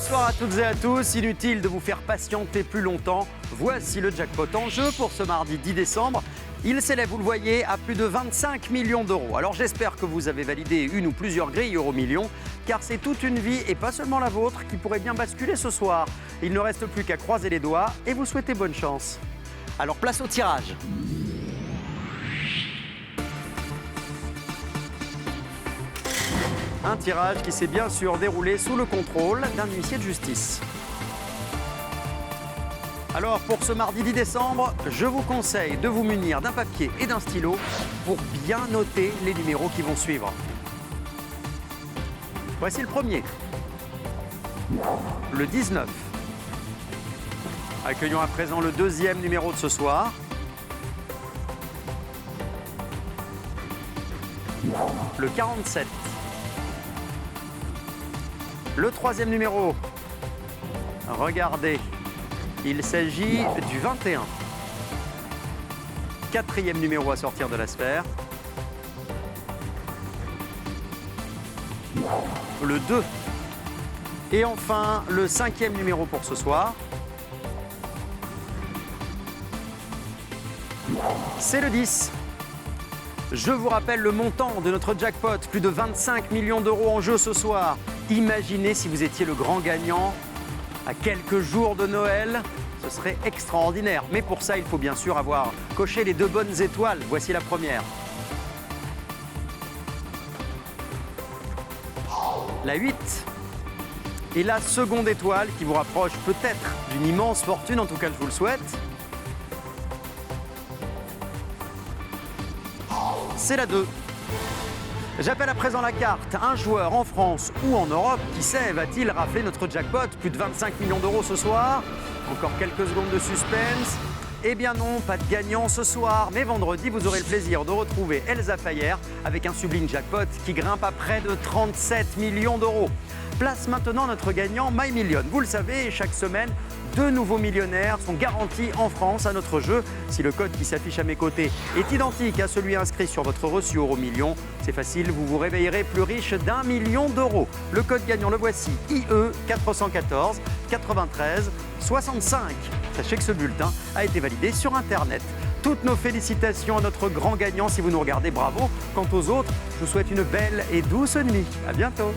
Bonsoir à toutes et à tous. Inutile de vous faire patienter plus longtemps. Voici le jackpot en jeu pour ce mardi 10 décembre. Il s'élève, vous le voyez, à plus de 25 millions d'euros. Alors j'espère que vous avez validé une ou plusieurs grilles euro-millions, car c'est toute une vie, et pas seulement la vôtre, qui pourrait bien basculer ce soir. Il ne reste plus qu'à croiser les doigts et vous souhaiter bonne chance. Alors place au tirage. Un tirage qui s'est bien sûr déroulé sous le contrôle d'un huissier de justice. Alors pour ce mardi 10 décembre, je vous conseille de vous munir d'un papier et d'un stylo pour bien noter les numéros qui vont suivre. Voici le premier, le 19. Accueillons à présent le deuxième numéro de ce soir. Le 47. Le troisième numéro, regardez, il s'agit du 21. Quatrième numéro à sortir de la sphère. Le 2. Et enfin, le cinquième numéro pour ce soir. C'est le 10. Je vous rappelle le montant de notre jackpot, plus de 25 millions d'euros en jeu ce soir. Imaginez si vous étiez le grand gagnant à quelques jours de Noël, ce serait extraordinaire. Mais pour ça, il faut bien sûr avoir coché les 2 bonnes étoiles. Voici la première. La 8. Et la seconde étoile qui vous rapproche peut-être d'une immense fortune, en tout cas je vous le souhaite. C'est la 2. J'appelle à présent la carte. Un joueur en France ou en Europe, qui sait, va-t-il rafler notre jackpot? Plus de 25 millions d'euros ce soir. Encore quelques secondes de suspense. Eh bien non, pas de gagnant ce soir. Mais vendredi, vous aurez le plaisir de retrouver Elsa Fayer avec un sublime jackpot qui grimpe à près de 37 millions d'euros. Place maintenant notre gagnant My Million. Vous le savez, chaque semaine, 2 nouveaux millionnaires sont garantis en France à notre jeu. Si le code qui s'affiche à mes côtés est identique à celui inscrit sur votre reçu Euro-Million, c'est facile, vous vous réveillerez plus riche d'1 million d'euros. Le code gagnant, le voici, IE 414 93 65. Sachez que ce bulletin a été validé sur Internet. Toutes nos félicitations à notre grand gagnant. Si vous nous regardez, bravo. Quant aux autres, je vous souhaite une belle et douce nuit. À bientôt.